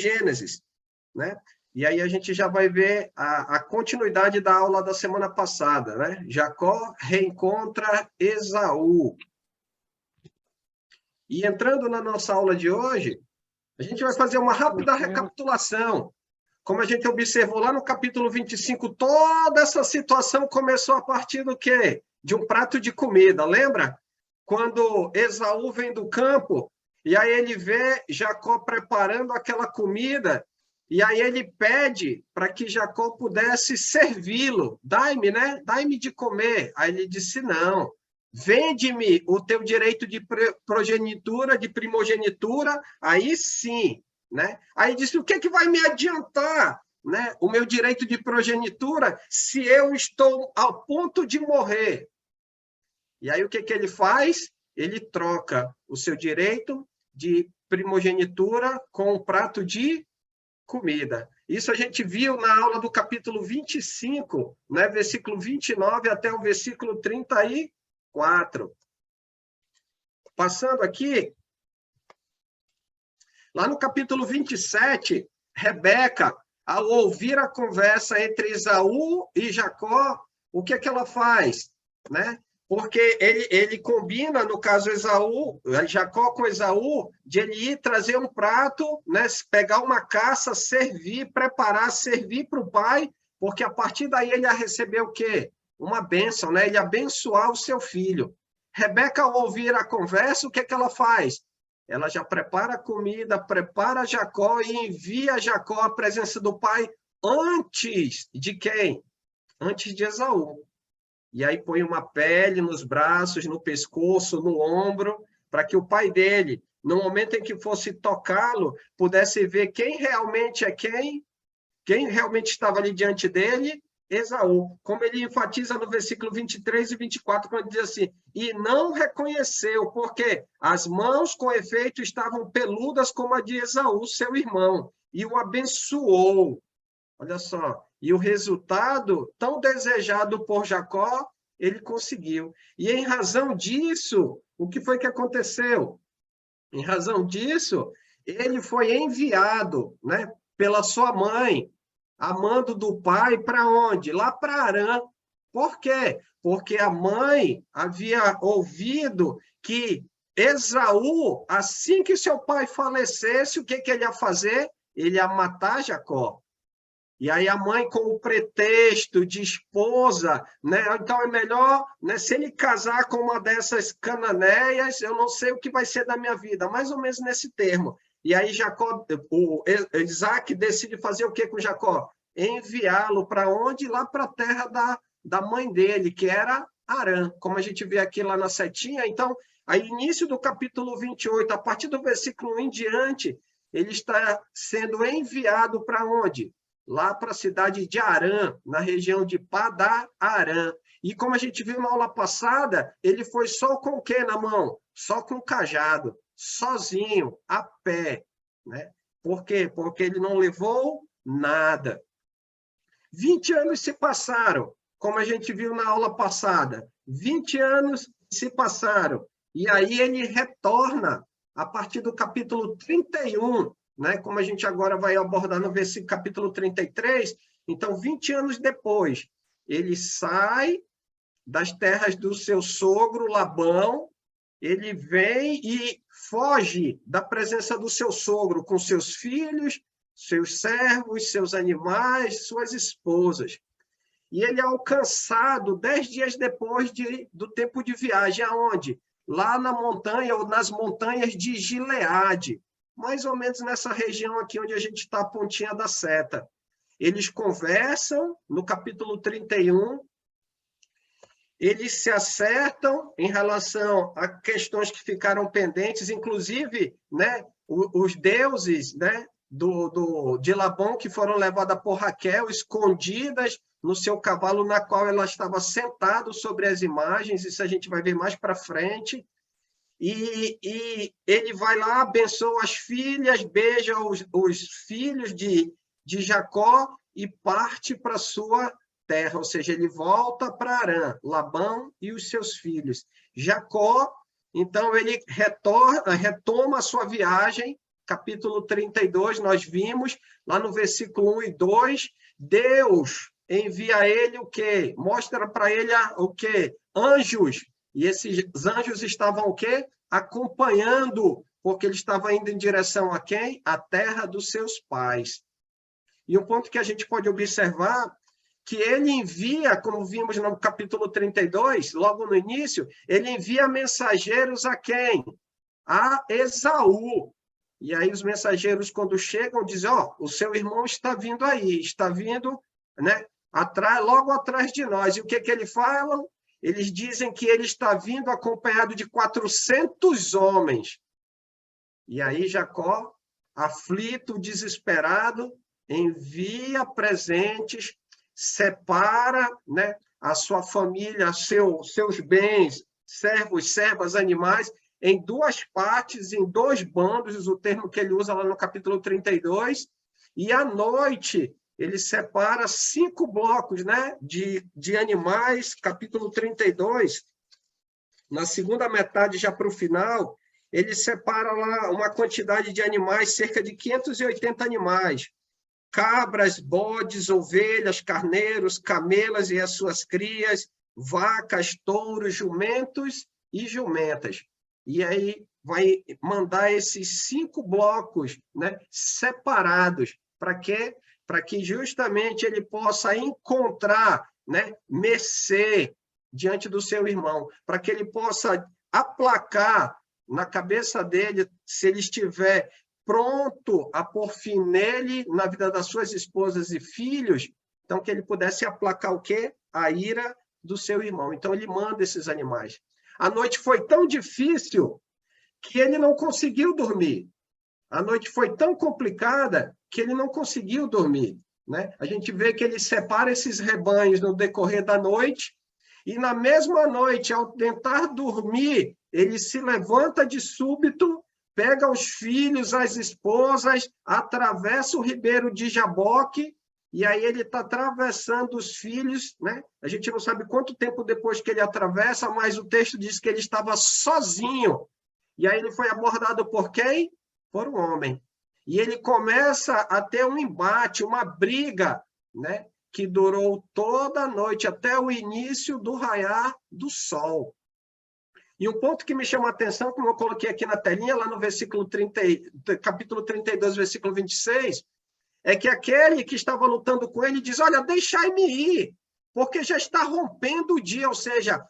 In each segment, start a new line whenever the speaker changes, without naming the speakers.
Gênesis, né? E aí a gente já vai ver a continuidade da aula da semana passada, né? Jacó reencontra Esaú. E entrando na nossa aula de hoje, a gente vai fazer uma rápida recapitulação. Como a gente observou lá no capítulo 25, toda essa situação começou a partir do quê? De um prato de comida, lembra? Quando Esaú vem do campo, e aí ele vê Jacó preparando aquela comida, e aí ele pede para que Jacó pudesse servi-lo. Dai-me, né? Dai-me de comer. Aí ele disse, não. Vende-me o teu direito de progenitura, de primogenitura, aí sim, né? Aí disse, o que é que vai me adiantar, né? O meu direito de progenitura se eu estou ao ponto de morrer? E aí o que ele faz? Ele troca o seu direito de primogenitura com um prato de comida. Isso a gente viu na aula do capítulo 25, né? Versículo 29 até o versículo 34. Passando aqui, lá no capítulo 27, Rebeca, ao ouvir a conversa entre Esaú e Jacó, o que ela faz? Né? Porque ele combina, no caso Esaú, Jacó com Esaú, de ele ir trazer um prato, né? Pegar uma caça, servir, preparar, servir para o pai, porque a partir daí ele ia receber o quê? Uma bênção, né? Ele ia abençoar o seu filho. Rebeca, ao ouvir a conversa, o que ela faz? Ela já prepara a comida, prepara Jacó e envia Jacó à presença do pai antes de quem? Antes de Esaú. E aí põe uma pele nos braços, no pescoço, no ombro, para que o pai dele, no momento em que fosse tocá-lo, pudesse ver quem realmente é quem realmente estava ali diante dele, Esaú. Como ele enfatiza no versículo 23 e 24, quando diz assim, e não reconheceu, porque as mãos, com efeito, estavam peludas como a de Esaú, seu irmão, e o abençoou. Olha só, e o resultado, tão desejado por Jacó, ele conseguiu. E em razão disso, o que foi que aconteceu? Em razão disso, ele foi enviado, né, pela sua mãe, a mando do pai, para onde? Lá para Harã. Por quê? Porque a mãe havia ouvido que Esaú, assim que seu pai falecesse, o que ele ia fazer? Ele ia matar Jacó. E aí a mãe, com o pretexto de esposa, né? Então é melhor, né? Se ele casar com uma dessas cananeias, eu não sei o que vai ser da minha vida, mais ou menos nesse termo. E aí Jacó, o Isaac decide fazer o que com Jacó? Enviá-lo para onde? Lá para a terra da mãe dele, que era Harã, como a gente vê aqui lá na setinha. Então, aí início do capítulo 28, a partir do versículo 1 em diante, ele está sendo enviado para onde? Lá para a cidade de Harã, na região de Padã-Arã. E como a gente viu na aula passada, ele foi só com o quê na mão? Só com o cajado, sozinho, a pé. Né? Por quê? Porque ele não levou nada. 20 anos se passaram, como a gente viu na aula passada. 20 anos se passaram. E aí ele retorna a partir do capítulo 31, né? Como a gente agora vai abordar no versículo capítulo 33, então 20 anos depois, ele sai das terras do seu sogro Labão, ele vem e foge da presença do seu sogro com seus filhos, seus servos, seus animais, suas esposas. E ele é alcançado 10 dias depois do tempo de viagem, aonde? Lá na montanha ou nas montanhas de Gileade, mais ou menos nessa região aqui onde a gente está, a pontinha da seta. Eles conversam no capítulo 31, eles se acertam em relação a questões que ficaram pendentes, inclusive, né, os deuses, né, de Labão, que foram levadas por Raquel, escondidas no seu cavalo, na qual ela estava sentada sobre as imagens, isso a gente vai ver mais para frente. E ele vai lá, abençoa as filhas, beija os filhos de Jacó e parte para sua terra, ou seja, ele volta para Harã, Labão e os seus filhos. Jacó, então, ele retoma a sua viagem, capítulo 32, nós vimos, lá no versículo 1 e 2, Deus envia a ele o quê? Mostra para ele o quê? Anjos. E esses anjos estavam o quê? Acompanhando, porque ele estava indo em direção a quem? A terra dos seus pais. E um ponto que a gente pode observar, que ele envia, como vimos no capítulo 32, logo no início, ele envia mensageiros a quem? A Esaú. E aí os mensageiros, quando chegam, dizem, o seu irmão está vindo aí, está vindo, né, logo atrás de nós. E o que eles falam? Eles dizem que ele está vindo acompanhado de 400 homens. E aí Jacó, aflito, desesperado, envia presentes, separa, né, a sua família, seus bens, servos, servas, animais, em duas partes, em dois bandos, o termo que ele usa lá no capítulo 32, e à noite ele separa 5 blocos, né, de animais, capítulo 32, na segunda metade, já para o final, ele separa lá uma quantidade de animais, cerca de 580 animais, cabras, bodes, ovelhas, carneiros, camelas e as suas crias, vacas, touros, jumentos e jumentas. E aí vai mandar esses 5 blocos, né, separados. Para quê? Para que justamente ele possa encontrar, né, mercê diante do seu irmão, para que ele possa aplacar na cabeça dele, se ele estiver pronto a pôr fim nele, na vida das suas esposas e filhos, então que ele pudesse aplacar o quê? A ira do seu irmão. Então ele manda esses animais. A noite foi tão difícil que ele não conseguiu dormir. A noite foi tão complicada que ele não conseguiu dormir, né? A gente vê que ele separa esses rebanhos no decorrer da noite e na mesma noite, ao tentar dormir, ele se levanta de súbito, pega os filhos, as esposas, atravessa o ribeiro de Jaboque, e aí ele está atravessando os filhos, né? A gente não sabe quanto tempo depois que ele atravessa, mas o texto diz que ele estava sozinho. E aí ele foi abordado por quem? Por um homem. E ele começa a ter um embate, uma briga, né, que durou toda a noite, até o início do raiar do sol. E um ponto que me chama a atenção, como eu coloquei aqui na telinha, lá no versículo 30, capítulo 32, versículo 26, é que aquele que estava lutando com ele diz, olha, deixai-me ir, porque já está rompendo o dia, ou seja,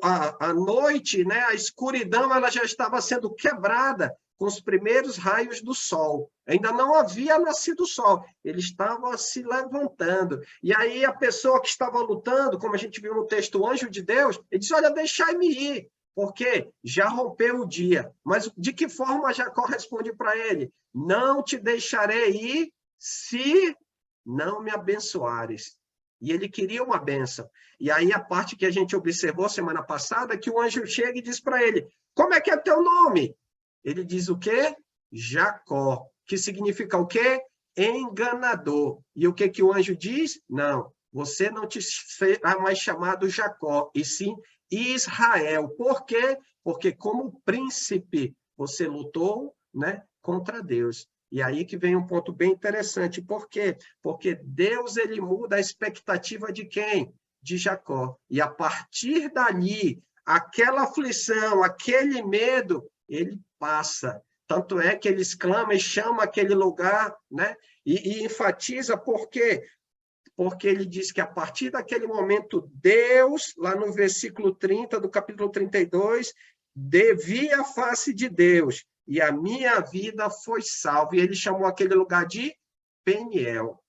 a noite, né, a escuridão, ela já estava sendo quebrada com os primeiros raios do sol. Ainda não havia nascido o sol, ele estava se levantando. E aí a pessoa que estava lutando, como a gente viu no texto, o anjo de Deus, ele diz, olha, deixai-me ir, porque já rompeu o dia. Mas de que forma Jacó responde para ele? Não te deixarei ir se não me abençoares. E ele queria uma bênção. E aí a parte que a gente observou semana passada, que o anjo chega e diz para ele, como é que é teu nome? Ele diz o quê? Jacó, que significa o quê? Enganador. E o que que o anjo diz? Não, você não te será mais chamado Jacó, e sim Israel. Por quê? Porque como príncipe você lutou, né, contra Deus. E aí que vem um ponto bem interessante. Por quê? Porque Deus ele muda a expectativa de quem? De Jacó. E a partir dali, aquela aflição, aquele medo, ele passa. Tanto é que ele exclama e chama aquele lugar, né? E enfatiza por quê? Porque ele diz que a partir daquele momento, Deus, lá no versículo 30 do capítulo 32, vi a face de Deus, e a minha vida foi salva. E ele chamou aquele lugar de Peniel.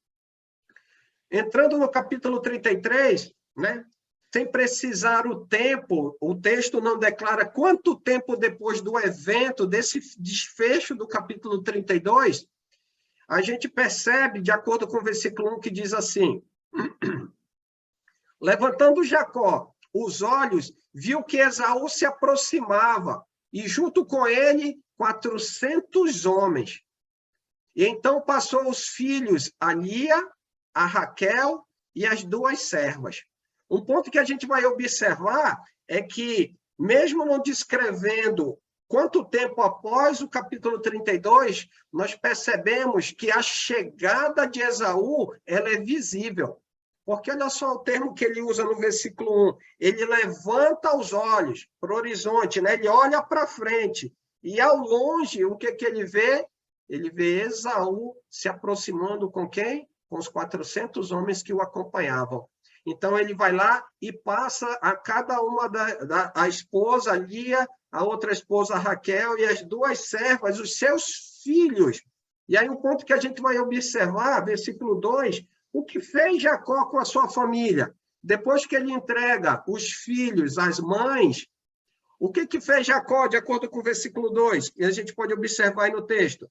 Entrando no capítulo 33, né? Sem precisar o tempo, o texto não declara quanto tempo depois do evento, desse desfecho do capítulo 32, a gente percebe, de acordo com o versículo 1, que diz assim, levantando Jacó os olhos, viu que Esaú se aproximava, e junto com ele 400 homens. E então passou os filhos a Lia, a Raquel e as 2 servas. Um ponto que a gente vai observar é que, mesmo não descrevendo quanto tempo após o capítulo 32, nós percebemos que a chegada de Esaú, ela é visível. Porque olha só o termo que ele usa no versículo 1. Ele levanta os olhos para o horizonte, né? Ele olha para frente. E ao longe, o que ele vê? Ele vê Esaú se aproximando com quem? Com os 400 homens que o acompanhavam. Então, ele vai lá e passa a cada uma a esposa Lia, a outra esposa Raquel e as duas servas, os seus filhos. E aí, um ponto que a gente vai observar, versículo 2, o que fez Jacó com a sua família? Depois que ele entrega os filhos às mães, o que fez Jacó, de acordo com o versículo 2? E a gente pode observar aí no texto.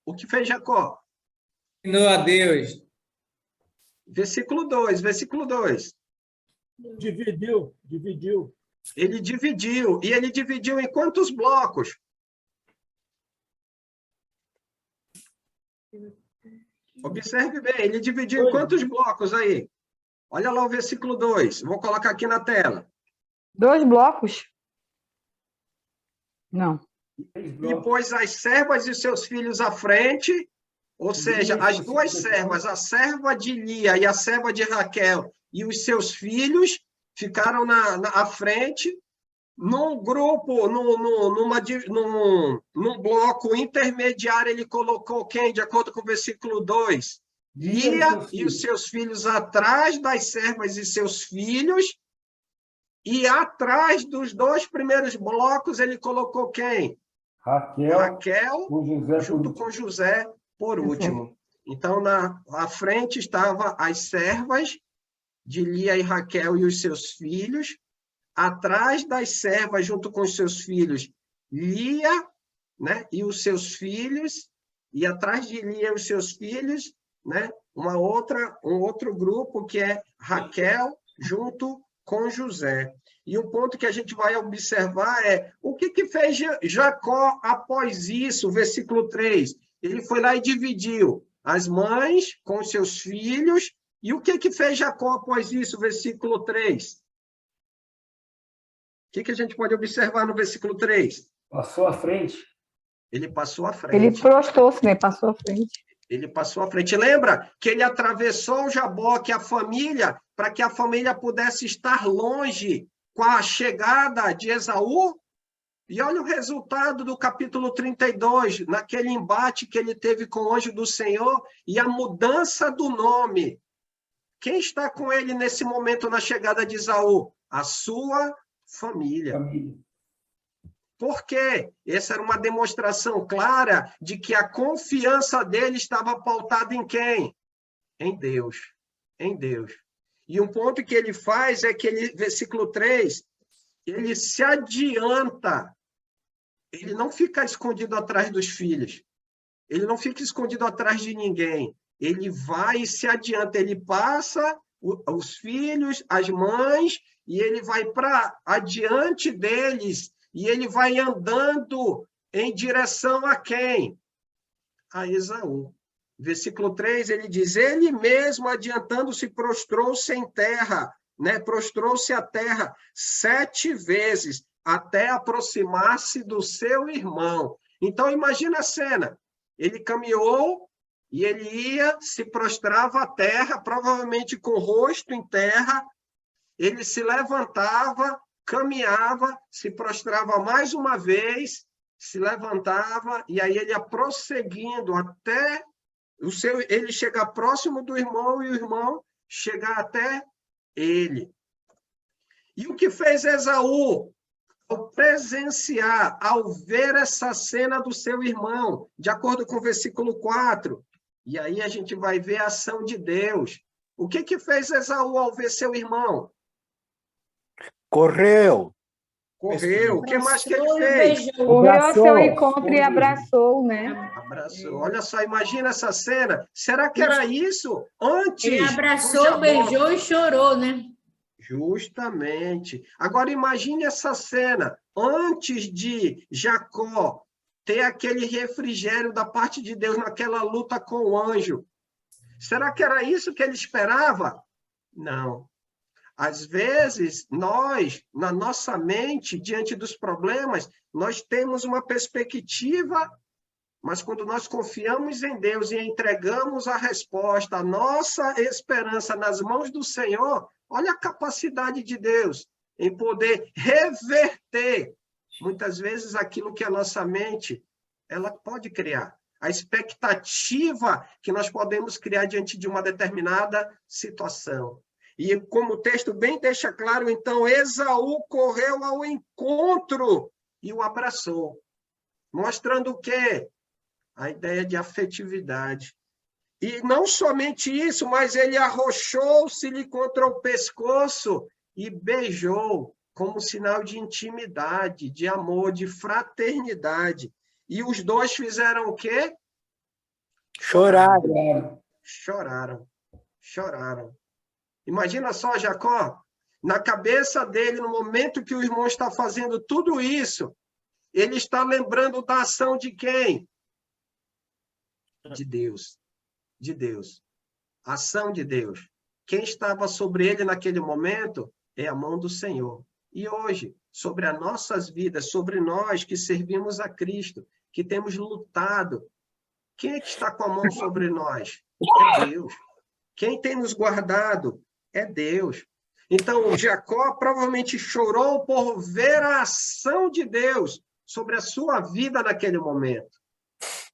O que fez Jacó?
Ensinou a Deus.
Versículo 2, versículo 2.
Dividiu.
Ele dividiu. E ele dividiu em quantos blocos? Observe bem, ele dividiu em quantos blocos aí? Olha lá o versículo 2. Vou colocar aqui na tela.
2 blocos? Não.
E pôs as servas e seus filhos à frente, ou seja, as duas servas, a serva de Lia e a serva de Raquel, e os seus filhos ficaram à frente. Num grupo, num bloco intermediário, ele colocou quem? De acordo com o versículo 2. Lia e os seus filhos atrás das servas e seus filhos. E atrás dos 2 primeiros blocos, ele colocou quem? Raquel junto com José, por último. Então, à frente estavam as servas de Lia e Raquel e os seus filhos. Atrás das servas, junto com os seus filhos, Lia, né, e os seus filhos, e atrás de Lia e os seus filhos, né, um outro grupo que é Raquel, junto com José. E um ponto que a gente vai observar é o que fez Jacó após isso, versículo 3. Ele foi lá e dividiu as mães com os seus filhos, e o que fez Jacó após isso, versículo 3? O que a gente pode observar no versículo 3?
Passou à frente.
Ele passou à frente.
Ele prostrou-se, né? Passou à frente.
Ele passou à frente. Lembra que ele atravessou o Jaboque, a família, para que a família pudesse estar longe com a chegada de Esaú? E olha o resultado do capítulo 32, naquele embate que ele teve com o anjo do Senhor e a mudança do nome. Quem está com ele nesse momento na chegada de Esaú? A sua família. Por quê? Essa era uma demonstração clara de que a confiança dele estava pautada em quem? Em Deus. Em Deus. E um ponto que ele faz é que ele, versículo 3, ele se adianta. Ele não fica escondido atrás dos filhos. Ele não fica escondido atrás de ninguém. Ele vai e se adianta. Ele passa os filhos, as mães, e ele vai para adiante deles, e ele vai andando em direção a quem? A Esaú. Versículo 3, ele diz, ele mesmo adiantando-se prostrou-se em terra, né? Prostrou-se à terra 7 vezes, até aproximar-se do seu irmão. Então, imagina a cena. Ele caminhou e ele ia, se prostrava à terra, provavelmente com o rosto em terra. Ele se levantava, caminhava, se prostrava mais uma vez, se levantava, e aí ele ia prosseguindo até ele chegar próximo do irmão e o irmão chegar até ele. E o que fez Esaú? Ao presenciar, ao ver essa cena do seu irmão, de acordo com o versículo 4, e aí a gente vai ver a ação de Deus. O que fez Esaú ao ver seu irmão? Correu. O que mais que ele fez?
Correu ao seu encontro e abraçou, né?
Abraçou. Olha só, imagina essa cena. Será que era isso antes?
Ele abraçou, beijou e chorou, né?
Justamente. Agora, imagine essa cena. Antes de Jacó ter aquele refrigério da parte de Deus naquela luta com o anjo. Será que era isso que ele esperava? Não. Às vezes, nós, na nossa mente, diante dos problemas, nós temos uma perspectiva, mas quando nós confiamos em Deus e entregamos a resposta, a nossa esperança nas mãos do Senhor, olha a capacidade de Deus em poder reverter, muitas vezes, aquilo que a nossa mente ela pode criar. A expectativa que nós podemos criar diante de uma determinada situação. E como o texto bem deixa claro, então, Esaú correu ao encontro e o abraçou, mostrando o quê? A ideia de afetividade. E não somente isso, mas ele arrochou-se-lhe contra o pescoço e beijou, como sinal de intimidade, de amor, de fraternidade. E os dois fizeram o quê?
Choraram.
Choraram. Imagina só, Jacó, na cabeça dele, no momento que o irmão está fazendo tudo isso, ele está lembrando da ação de quem? De Deus. De Deus. A ação de Deus. Quem estava sobre ele naquele momento é a mão do Senhor. E hoje, sobre as nossas vidas, sobre nós que servimos a Cristo, que temos lutado, quem é que está com a mão sobre nós? É Deus. Quem tem nos guardado? É Deus. Então, Jacó provavelmente chorou por ver a ação de Deus sobre a sua vida naquele momento.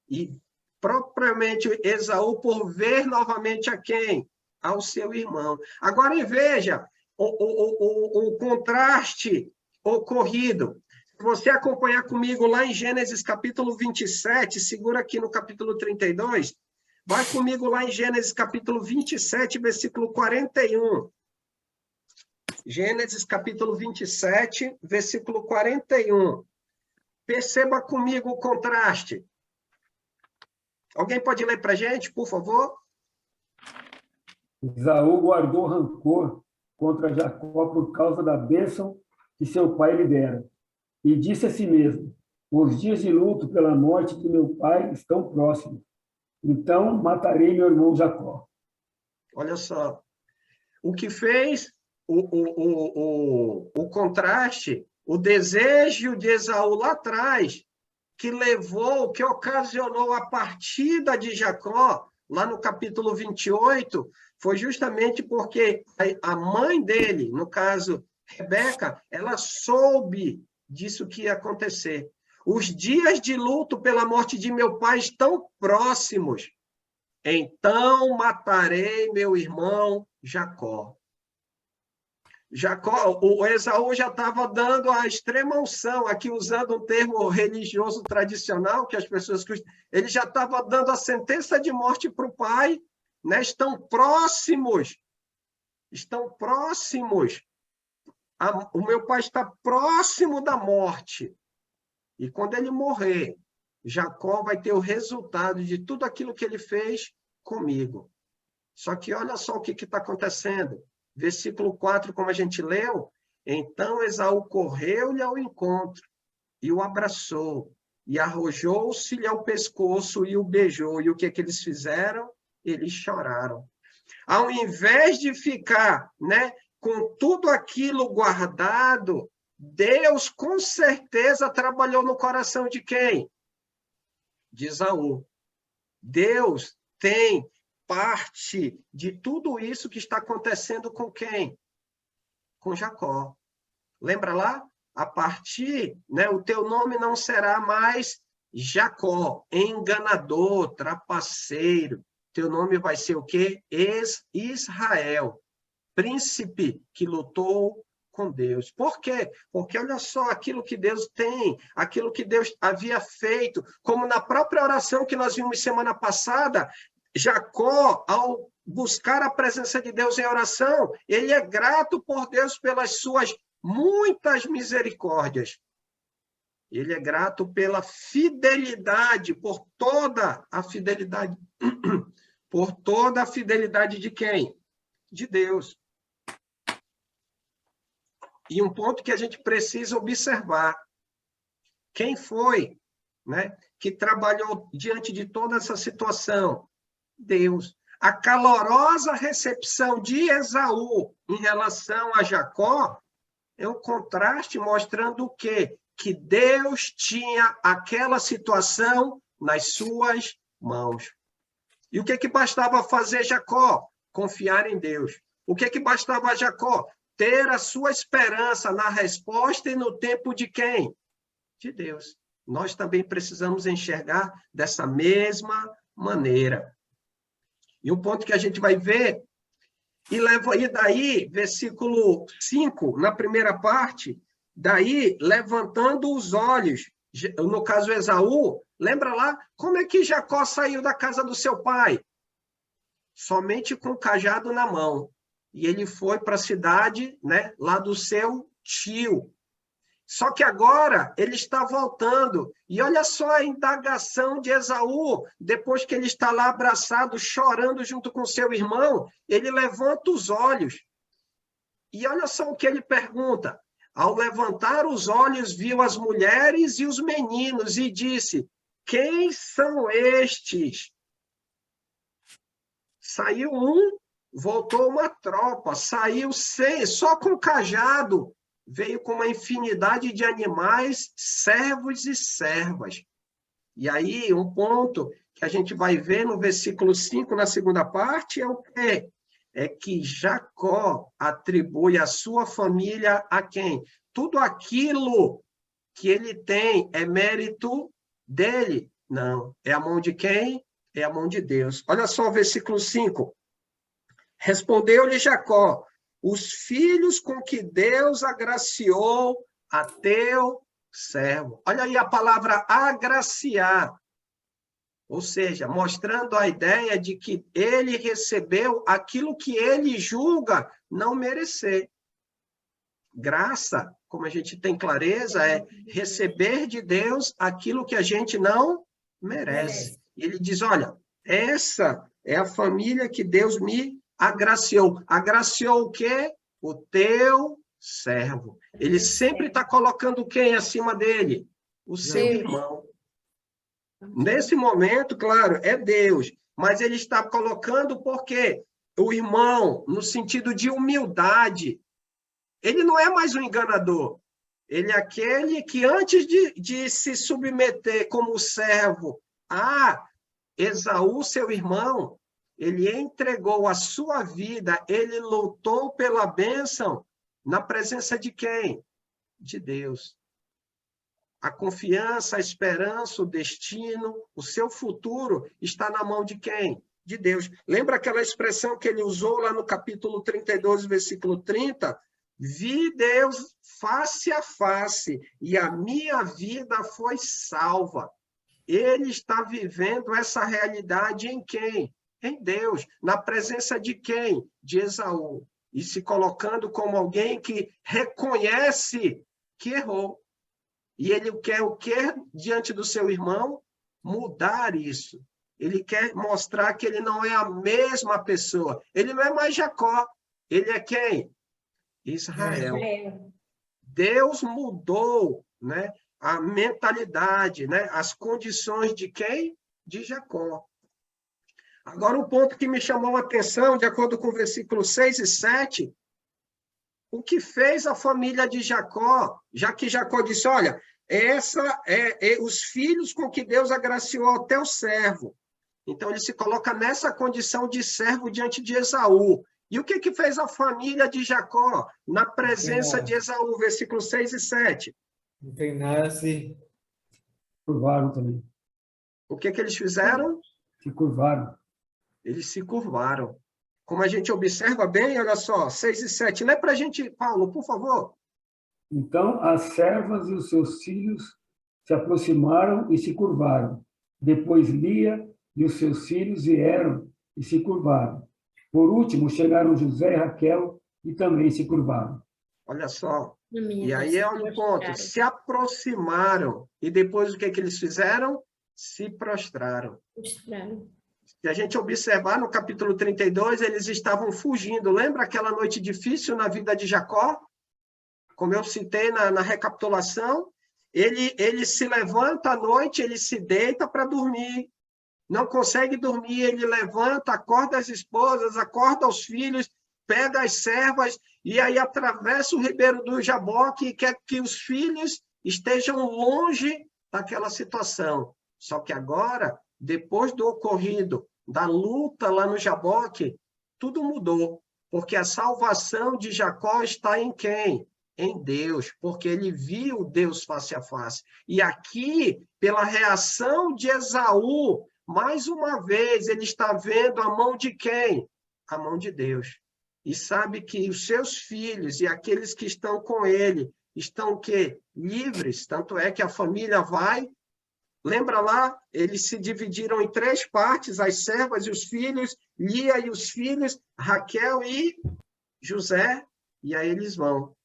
E propriamente Esaú por ver novamente a quem? Ao seu irmão. Agora, veja o contraste ocorrido. Se você acompanhar comigo lá em Gênesis capítulo 27, segura aqui no capítulo 32, vai comigo lá em Gênesis capítulo 27, versículo 41. Gênesis capítulo 27, versículo 41. Perceba comigo o contraste. Alguém pode ler para a gente, por favor?
Esaú guardou rancor contra Jacó por causa da bênção que seu pai lhe dera. E disse a si mesmo: os dias de luto pela morte de meu pai estão próximos. Então matarei meu irmão Jacó.
Olha só. O que fez o contraste, o desejo de Esaú lá atrás, que levou, que ocasionou a partida de Jacó, lá no capítulo 28, foi justamente porque a mãe dele, no caso, Rebeca, ela soube disso que ia acontecer. Os dias de luto pela morte de meu pai estão próximos. Então matarei meu irmão Jacó. O Esaú já estava dando a extrema unção, aqui usando um termo religioso tradicional, que as pessoas... Ele já estava dando a sentença de morte para o pai, né? Estão próximos. O meu pai está próximo da morte. E quando ele morrer, Jacó vai ter o resultado de tudo aquilo que ele fez comigo. Só que olha só o que está acontecendo. Versículo 4, como a gente leu, então Esaú correu-lhe ao encontro e o abraçou, e arrojou-se-lhe ao pescoço e o beijou. E o que eles fizeram? Eles choraram. Ao invés de ficar, né, com tudo aquilo guardado, Deus com certeza trabalhou no coração de quem? De Esaú. Deus tem parte de tudo isso que está acontecendo com quem? Com Jacó. Lembra lá? A partir, né, o teu nome não será mais Jacó, enganador, trapaceiro. Teu nome vai ser o quê? Israel, príncipe que lutou com Deus. Por quê? Porque olha só aquilo que Deus tem, aquilo que Deus havia feito, como na própria oração que nós vimos semana passada, Jacó, ao buscar a presença de Deus em oração, ele é grato por Deus pelas suas muitas misericórdias. Ele é grato pela fidelidade, por toda a fidelidade. Por toda a fidelidade de quem? De Deus. E um ponto que a gente precisa observar. Quem foi, né, que trabalhou diante de toda essa situação? Deus. a calorosa recepção de Esaú em relação a Jacó é um contraste mostrando o quê? Que Deus tinha aquela situação nas suas mãos. E o que bastava fazer Jacó? Confiar em Deus. O que bastava a Jacó? Ter a sua esperança na resposta e no tempo de quem? De Deus. Nós também precisamos enxergar dessa mesma maneira. E o ponto que a gente vai ver, e daí, versículo 5, na primeira parte, daí, levantando os olhos, no caso Esaú, lembra lá, como é que Jacó saiu da casa do seu pai? Somente com o cajado na mão. E ele foi para a cidade, né, lá do seu tio. Só que agora ele está voltando. E olha só a indagação de Esaú, depois que ele está lá abraçado, chorando junto com seu irmão, ele levanta os olhos. E olha só o que ele pergunta. Ao levantar os olhos, viu as mulheres e os meninos e disse: quem são estes? Saiu um, voltou uma tropa, saiu 100, só com cajado, veio com uma infinidade de animais, servos e servas. E aí, um ponto que a gente vai ver no versículo 5, na segunda parte, é o quê? É que Jacó atribui a sua família a quem? Tudo aquilo que ele tem é mérito dele? Não. É a mão de quem? É a mão de Deus. Olha só o versículo 5. Respondeu-lhe Jacó: os filhos com que Deus agraciou a teu servo. Olha aí a palavra agraciar. Ou seja, mostrando a ideia de que ele recebeu aquilo que ele julga não merecer. Graça, como a gente tem clareza, é receber de Deus aquilo que a gente não merece. E ele diz, olha, essa é a família que Deus me agraciou. Agraciou o quê? O teu servo. Ele sempre está colocando quem acima dele? O seu irmão. Nesse momento, claro, é Deus, mas ele está colocando porque o irmão, no sentido de humildade, ele não é mais um enganador. Ele é aquele que, antes de se submeter como servo a Esaú, seu irmão, ele entregou a sua vida, ele lutou pela bênção na presença de quem? De Deus. A confiança, a esperança, o destino, o seu futuro está na mão de quem? De Deus. Lembra aquela expressão que ele usou lá no capítulo 32, versículo 30? Vi Deus face a face e a minha vida foi salva. Ele está vivendo essa realidade em quem? Em Deus. Na presença de quem? De Esaú. E se colocando como alguém que reconhece que errou. E ele quer o quê diante do seu irmão? Mudar isso. Ele quer mostrar que ele não é a mesma pessoa. Ele não é mais Jacó. Ele é quem? Israel. Deus mudou, né, a mentalidade, né, as condições de quem? De Jacó. Agora, um ponto que me chamou a atenção, de acordo com o versículo 6 e 7, o que fez a família de Jacó, já que Jacó disse, olha, essa é os filhos com que Deus agraciou ao teu servo. Então, ele se coloca nessa condição de servo diante de Esaú. E o que fez a família de Jacó na presença de Esaú? Versículo 6 e 7.
Não tem nada assim.
Curvaram também.
O que eles fizeram?
Se curvaram.
Eles se curvaram. Como a gente observa bem, olha só, 6 e 7. Lê para a gente, Paulo, por favor.
Então as servas e os seus filhos se aproximaram e se curvaram. Depois Lia e os seus filhos vieram e se curvaram. Por último, chegaram José e Raquel e também se curvaram.
Olha só. E aí é um ponto. Se aproximaram. E depois o que eles fizeram? Se prostraram. Se a gente observar no capítulo 32, eles estavam fugindo. Lembra aquela noite difícil na vida de Jacó? Como eu citei na recapitulação, ele se levanta à noite, ele se deita para dormir. não consegue dormir, ele levanta, acorda as esposas, acorda os filhos, pega as servas, e aí atravessa o ribeiro do Jaboque e quer que os filhos estejam longe daquela situação. Só que agora, depois do ocorrido, da luta lá no Jaboque, tudo mudou, porque a salvação de Jacó está em quem? Em Deus, porque ele viu Deus face a face. E aqui, pela reação de Esaú, mais uma vez, ele está vendo a mão de quem? A mão de Deus. E sabe que os seus filhos e aqueles que estão com ele estão o quê? Livres. Tanto é que a família vai. Lembra lá? Eles se dividiram em 3 partes, as servas e os filhos, Lia e os filhos, Raquel e José, e aí eles vão.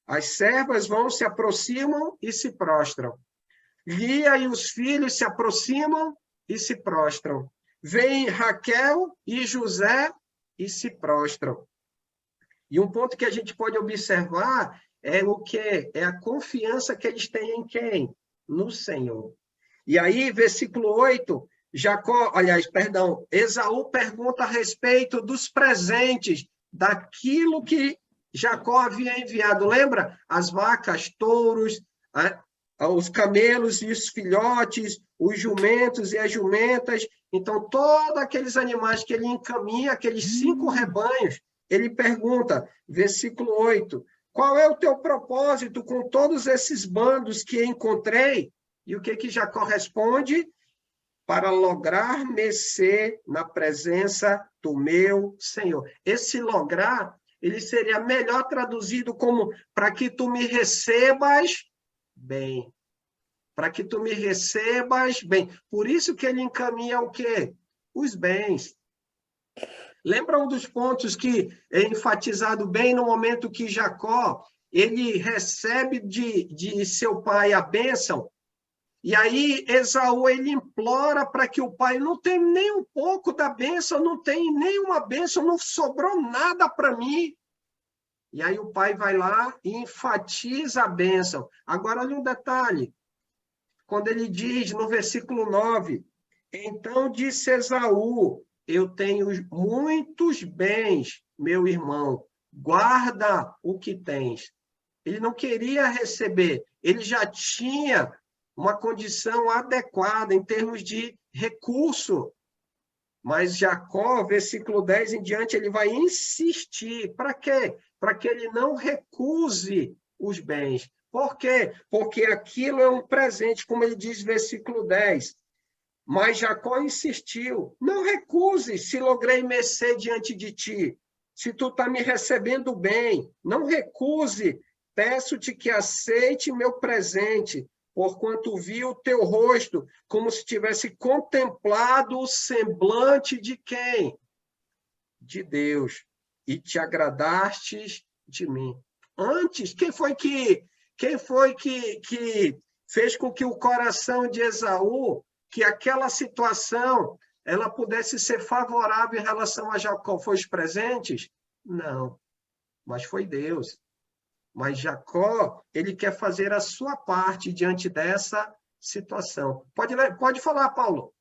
As servas vão, se aproximam e se prostram. Lia e os filhos se aproximam e se prostram. Vem Raquel e José e se prostram. E um ponto que a gente pode observar é o quê? É a confiança que eles têm em quem? No Senhor. E aí, versículo 8, Esaú pergunta a respeito dos presentes, daquilo que Jacó havia enviado. Lembra? As vacas, touros, os camelos e os filhotes, os jumentos e as jumentas. Então, todos aqueles animais que ele encaminha, aqueles 5 rebanhos, ele pergunta, versículo 8, qual é o teu propósito com todos esses bandos que encontrei? E o que Jacó responde? Para lograr mercê na presença do meu Senhor. Esse lograr, ele seria melhor traduzido como para que tu me recebas bem. Para que tu me recebas bem. Por isso que ele encaminha o quê? Os bens. Lembra um dos pontos que é enfatizado bem no momento que Jacó, ele recebe de seu pai a bênção, e aí Esaú, ele implora para que o pai não tenha nem um pouco da bênção, não tem nenhuma bênção, não sobrou nada para mim. E aí o pai vai lá e enfatiza a bênção. Agora, olha um detalhe. Quando ele diz no versículo 9, então disse Esaú, eu tenho muitos bens, meu irmão, guarda o que tens. Ele não queria receber, ele já tinha uma condição adequada em termos de recurso. Mas Jacó, versículo 10 em diante, ele vai insistir. Para quê? Para que ele não recuse os bens. Por quê? Porque aquilo é um presente, como ele diz, versículo 10. Mas Jacó insistiu, não recuse se logrei mercê diante de ti. Se tu está me recebendo bem, não recuse. Peço-te que aceite meu presente, porquanto vi o teu rosto, como se tivesse contemplado o semblante de quem? De Deus. E te agradastes de mim. Antes, quem foi que fez com que o coração de Esaú, que aquela situação, ela pudesse ser favorável em relação a Jacó? Foi os presentes? Não, mas foi Deus. Mas Jacó, ele quer fazer a sua parte diante dessa situação. Pode falar, Paulo.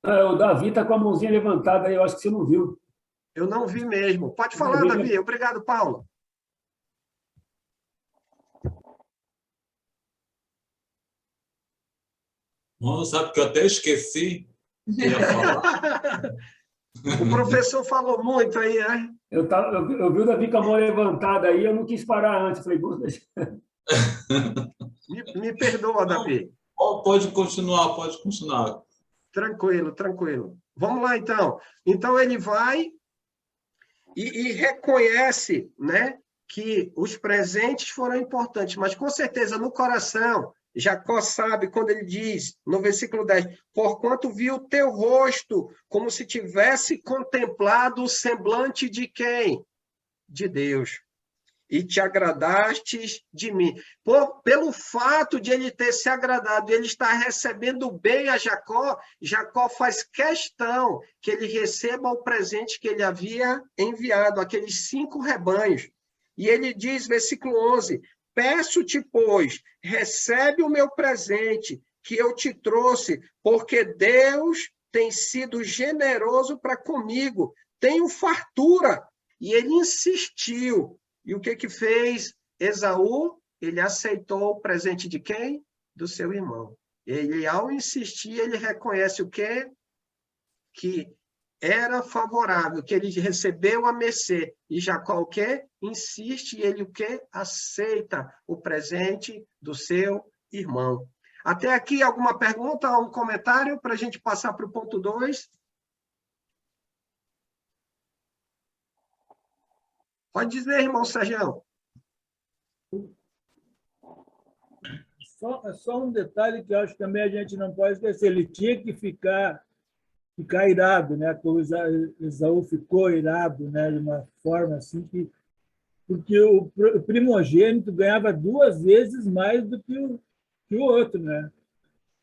O Davi está com a mãozinha levantada aí, eu acho que você não viu.
Eu não vi mesmo. Pode falar, Davi. Obrigado, Paulo.
Mano, sabe que eu até esqueci que ia falar.
O professor falou muito aí, né?
Eu vi o Davi com a mão levantada aí, eu não quis parar antes. Falei,
me perdoa, Davi.
Pode continuar, pode continuar.
Tranquilo, tranquilo. Vamos lá, então. Então, ele vai e reconhece, né, que os presentes foram importantes, mas, com certeza, no coração, Jacó sabe quando ele diz, no versículo 10, porquanto vi o teu rosto, como se tivesse contemplado o semblante de quem? De Deus. E te agradastes de mim. Pelo fato de ele ter se agradado, ele está recebendo bem a Jacó, Jacó faz questão que ele receba o presente que ele havia enviado, aqueles 5 rebanhos. E ele diz, versículo 11, peço-te, pois, recebe o meu presente que eu te trouxe, porque Deus tem sido generoso para comigo, tenho fartura. E ele insistiu. E o que fez Esaú? Ele aceitou o presente de quem? Do seu irmão. Ele, ao insistir, ele reconhece o quê? Que era favorável, que ele recebeu a mercê. E Jacó o quê? Insiste, e ele o quê? Aceita o presente do seu irmão. Até aqui, alguma pergunta, algum comentário para a gente passar para o ponto 2? Pode dizer, irmão Sérgio.
Só um detalhe que eu acho que também a gente não pode esquecer. Ele tinha que ficar irado, né? Como Esaú ficou irado, né? De uma forma assim que... Porque o primogênito ganhava 2 vezes mais do que o outro, né?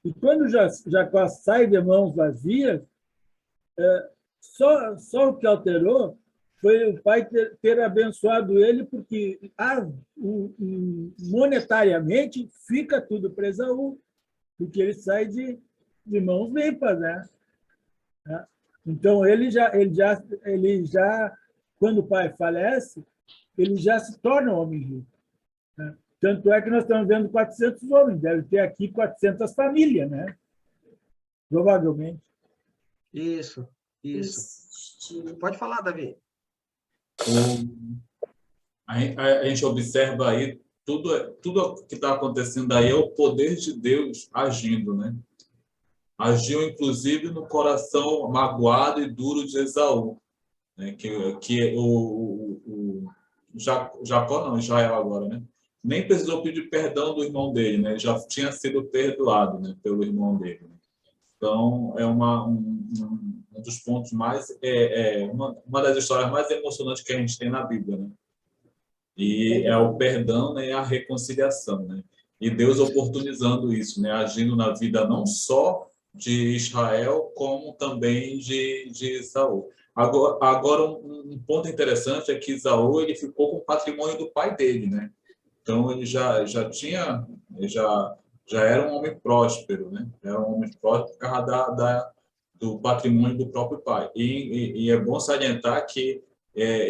E quando Jacó sai de mãos vazias, só o que alterou foi o pai ter abençoado ele, porque monetariamente fica tudo para Esaú, porque ele sai de mãos limpas, né? Então, ele já, quando o pai falece, ele já se torna um homem rico, né? Tanto é que nós estamos vendo 400 homens, deve ter aqui 400 famílias, né? Provavelmente.
Isso. Pode falar, Davi.
A gente observa aí, tudo que está acontecendo aí é o poder de Deus agindo, né? Agiu, inclusive, no coração magoado e duro de Esaú, né? Que Jacó, não, Israel agora, né? Nem precisou pedir perdão do irmão dele, né? Já tinha sido perdoado, né, pelo irmão dele. Então, é um dos pontos mais... uma das histórias mais emocionantes que a gente tem na Bíblia, né? E é o perdão, né, e a reconciliação, né? E Deus oportunizando isso, né? Agindo na vida não só de Israel, como também de Esaú. Agora um ponto interessante é que Esaú ele ficou com o patrimônio do pai dele, né? Então, ele já era um homem próspero, né? Era um homem próspero por causa do patrimônio do próprio pai. E é bom salientar que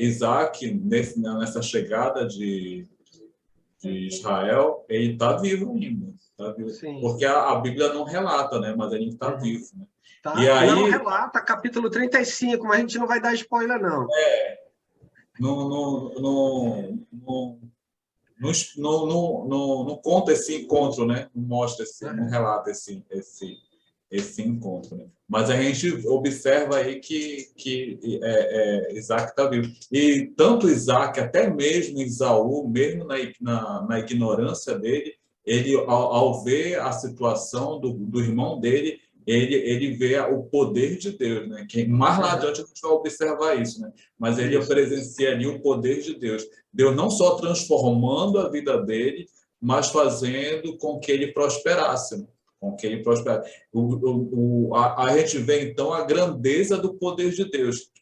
Isaac, nessa chegada de Israel, ele está vivo ainda. Tá vivo. Porque a Bíblia não relata, né? Mas ele está vivo. Né?
Tá.
E aí,
não relata, capítulo 35, mas a gente não vai dar spoiler, não.
Não conta esse encontro, né? Não mostra não relata esse encontro, né? Mas a gente observa aí que Isaac está vivo. E tanto Isaac, até mesmo Esaú, mesmo na ignorância dele, ele, ao ver a situação do irmão dele, ele vê o poder de Deus, né? Que mais lá adiante a gente vai observar isso, né? Mas ele presencia ali o poder de Deus. Deus não só transformando a vida dele, mas fazendo com que ele prosperasse, né? Com que ele prosperasse. A gente vê, então, a grandeza do poder de Deus.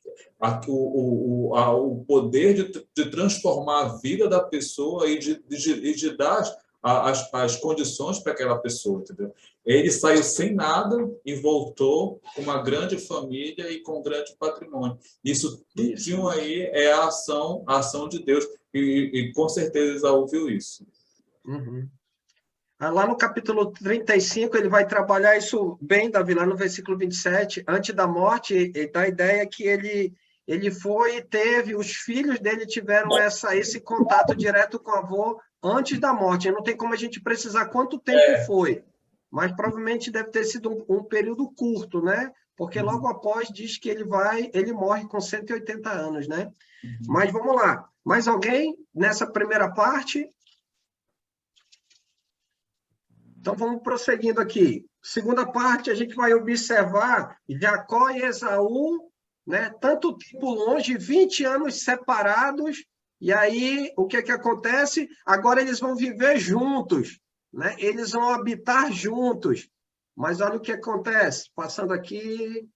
O poder de transformar a vida da pessoa e de dar as condições para aquela pessoa, entendeu? Ele saiu sem nada e voltou com uma grande família e com um grande patrimônio. Isso tudinho aí é a ação de Deus. E com certeza Esaú viu isso.
Uhum. Lá no capítulo 35, ele vai trabalhar isso bem, Davi, lá no versículo 27. Antes da morte, ele dá a ideia que ele foi e teve, os filhos dele tiveram esse contato direto com o avô antes da morte. Não tem como a gente precisar quanto tempo foi, mas provavelmente deve ter sido um período curto, né? Porque logo após diz que ele morre com 180 anos, né? Mas vamos lá. Mais alguém nessa primeira parte? Então, vamos prosseguindo aqui. Segunda parte, a gente vai observar Jacó e Esaú, né? Tanto tempo longe, 20 anos separados, e aí, o que acontece? Agora eles vão viver juntos, né? Eles vão habitar juntos. Mas olha o que acontece, passando aqui...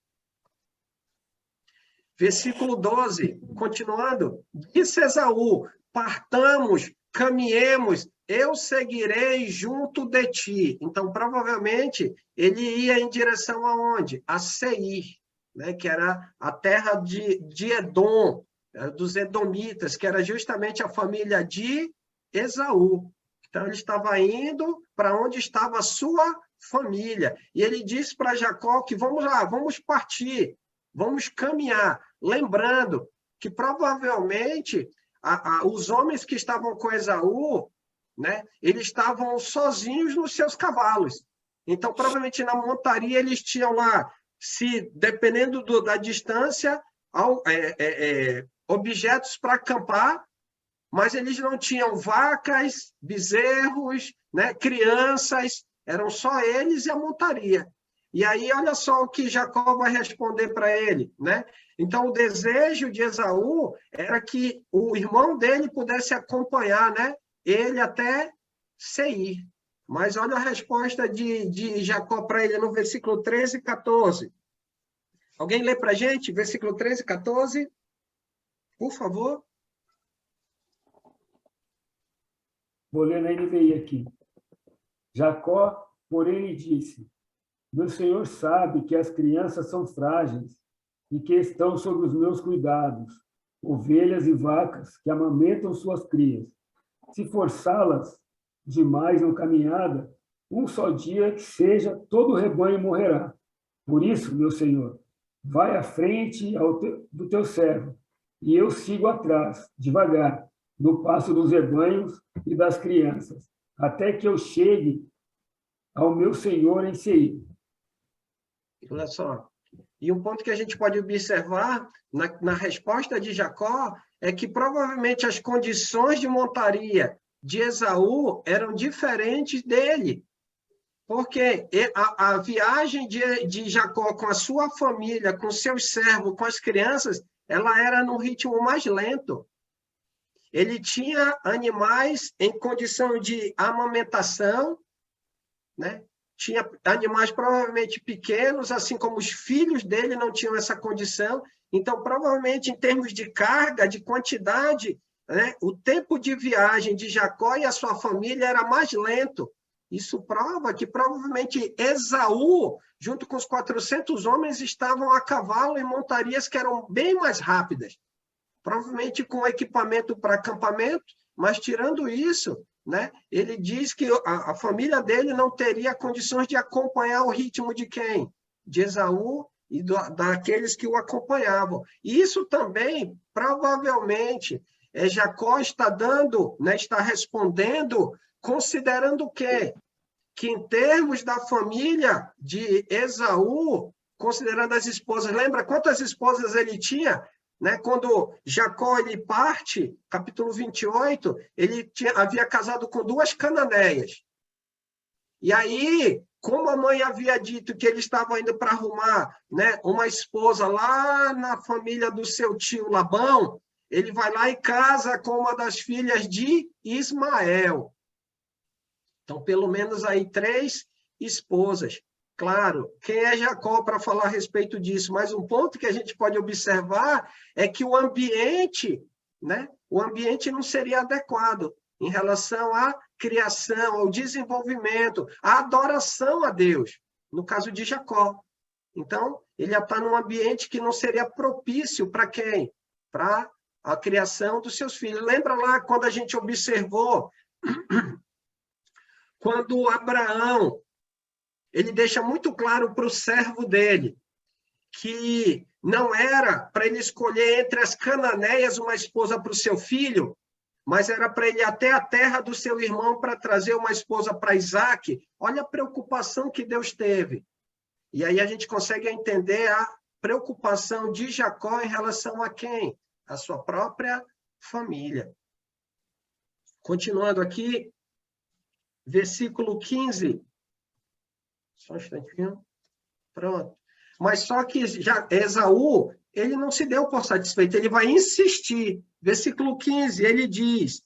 Versículo 12, continuando. Disse Esaú, partamos, caminhemos, eu seguirei junto de ti. Então, provavelmente, ele ia em direção aonde? A Seir, né? Que era a terra de Edom, dos Edomitas, que era justamente a família de Esaú. Então, ele estava indo para onde estava a sua família. E ele disse para Jacó que vamos lá, vamos partir, vamos caminhar. Lembrando que provavelmente os homens que estavam com Esaú, né, eles estavam sozinhos nos seus cavalos. Então, provavelmente na montaria eles tinham lá, dependendo da distância, objetos para acampar, mas eles não tinham vacas, bezerros, né, crianças, eram só eles e a montaria. E aí, olha só o que Jacó vai responder para ele, né? Então, o desejo de Esaú era que o irmão dele pudesse acompanhar, né, ele até Seir. Mas olha a resposta de Jacó para ele no versículo 13 e 14. Alguém lê para a gente? Versículo 13 e 14, por favor.
Vou ler na NVI aqui. Jacó, porém, lhe disse: meu senhor sabe que as crianças são frágeis e que estão sob os meus cuidados, ovelhas e vacas que amamentam suas crias. Se forçá-las demais na caminhada, um só dia que seja, todo o rebanho morrerá. Por isso, meu senhor, vai à frente do teu servo, e eu sigo atrás, devagar, no passo dos rebanhos e das crianças, até que eu chegue ao meu senhor em Seir.
Olha só. E um ponto que a gente pode observar na resposta de Jacó é que provavelmente as condições de montaria de Esaú eram diferentes dele. Porque a viagem de Jacó com a sua família, com seus servos, com as crianças, ela era no ritmo mais lento. Ele tinha animais em condição de amamentação, né? Tinha animais provavelmente pequenos, assim como os filhos dele não tinham essa condição. Então, provavelmente, em termos de carga, de quantidade, né, o tempo de viagem de Jacó e a sua família era mais lento. Isso prova que, provavelmente, Esaú, junto com os 400 homens, estavam a cavalo em montarias que eram bem mais rápidas. Provavelmente com equipamento para acampamento, mas, tirando isso, né, ele diz que a família dele não teria condições de acompanhar o ritmo de quem? De Esaú e daqueles que o acompanhavam. E isso também, provavelmente, Jacó está dando, né, está respondendo, considerando o quê? Que em termos da família de Esaú, considerando as esposas, lembra quantas esposas ele tinha? Né? Quando Jacó ele parte, capítulo 28, ele havia casado com 2 cananeias. E aí, como a mãe havia dito que ele estava indo para arrumar, né, uma esposa lá na família do seu tio Labão, ele vai lá e casa com uma das filhas de Ismael. Então, pelo menos aí 3 esposas. Claro, quem é Jacó para falar a respeito disso? Mas um ponto que a gente pode observar é que o ambiente, né? O ambiente não seria adequado em relação à criação, ao desenvolvimento, à adoração a Deus, no caso de Jacó. Então, ele já está num ambiente que não seria propício para quem? Para a criação dos seus filhos. Lembra lá quando a gente observou, quando Abraão, ele deixa muito claro para o servo dele que não era para ele escolher entre as cananeias uma esposa para o seu filho, mas era para ele ir até a terra do seu irmão para trazer uma esposa para Isaac. Olha a preocupação que Deus teve. E aí a gente consegue entender a preocupação de Jacó em relação a quem? A sua própria família. Continuando aqui, versículo 15. Só um instantinho. Pronto. Mas só que já Esaú, ele não se deu por satisfeito, ele vai insistir. Versículo 15, ele diz,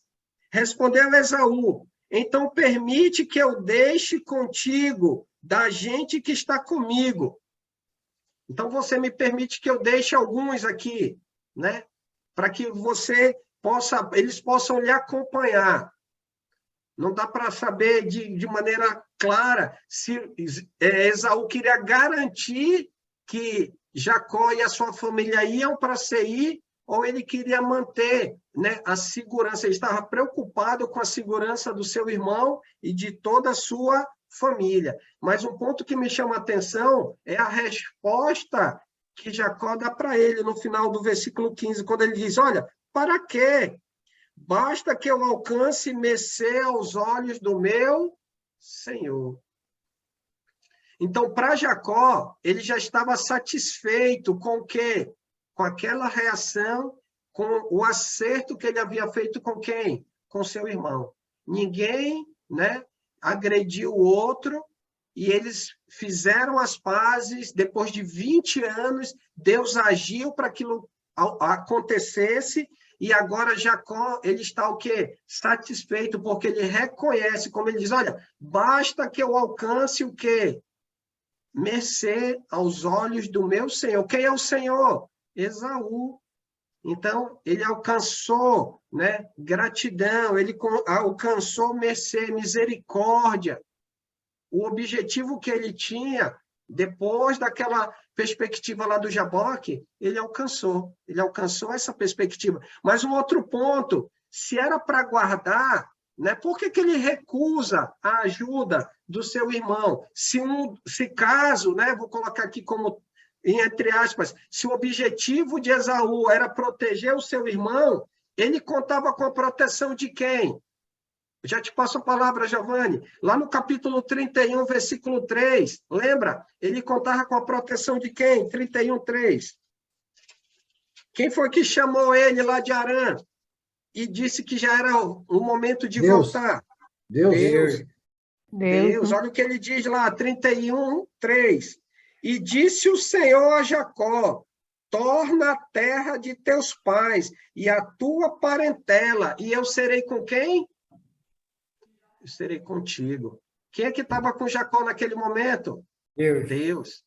respondeu Esaú, então permite que eu deixe contigo da gente que está comigo. Então você me permite que eu deixe alguns aqui, né? Para que eles possam lhe acompanhar. Não dá para saber de maneira clara se Esaú queria garantir que Jacó e a sua família iam para Seir, ou ele queria manter, né, a segurança. Ele estava preocupado com a segurança do seu irmão e de toda a sua família. Mas um ponto que me chama a atenção é a resposta que Jacó dá para ele no final do versículo 15, quando ele diz, olha, para quê? Basta que eu alcance mercê aos olhos do meu Senhor. Então, para Jacó, ele já estava satisfeito com o quê? Com aquela reação, com o acerto que ele havia feito com quem? Com seu irmão. Ninguém, né, agrediu o outro, e eles fizeram as pazes. Depois de 20 anos, Deus agiu para que aquilo acontecesse, e agora Jacó, ele está o quê? Satisfeito, porque ele reconhece, como ele diz, olha, basta que eu alcance o quê? Mercê aos olhos do meu Senhor. Quem é o Senhor? Esaú. Então, ele alcançou, né, gratidão, ele alcançou mercê, misericórdia. O objetivo que ele tinha, depois daquela perspectiva lá do Jaboque, ele alcançou essa perspectiva. Mas um outro ponto, se era para guardar, né, por que ele recusa a ajuda do seu irmão? Se caso, né, vou colocar aqui como, entre aspas, se o objetivo de Esaú era proteger o seu irmão, ele contava com a proteção de quem? Já te passo a palavra, Giovanni. Lá no capítulo 31, versículo 3, lembra? Ele contava com a proteção de quem? 31, 3. Quem foi que chamou ele lá de Harã e disse que já era o momento de voltar? Deus. Olha o que ele diz lá, 31, 3. E disse o Senhor a Jacó, torna a terra de teus pais e a tua parentela, e eu serei com quem? Eu serei contigo. Quem é que estava com Jacó naquele momento? Deus.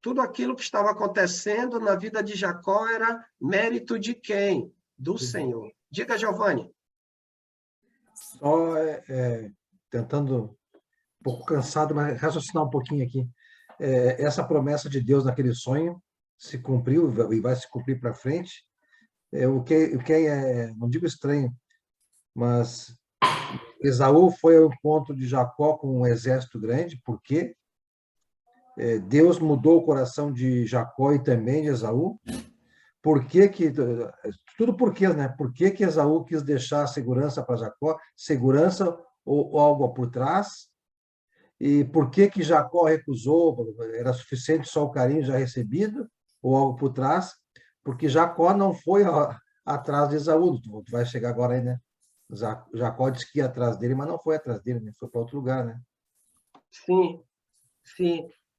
Tudo aquilo que estava acontecendo na vida de Jacó era mérito de quem? Do Senhor. Diga, Giovanni.
Só tentando, um pouco cansado, mas raciocinar um pouquinho aqui. Essa promessa de Deus naquele sonho se cumpriu e vai se cumprir para frente. O que é, não digo estranho, mas Esaú foi ao encontro de Jacó com um exército grande, porque Deus mudou o coração de Jacó e também de Esaú. Tudo por quê, né? Por que Esaú quis deixar a segurança para Jacó? Segurança ou algo por trás? E por que Jacó recusou? Era suficiente só o carinho já recebido ou algo por trás? Porque Jacó não foi atrás de Esaú. Tu vai chegar agora aí, né? Jacó disse que ia atrás dele, mas não foi atrás dele, né? Foi para outro lugar, né?
Sim.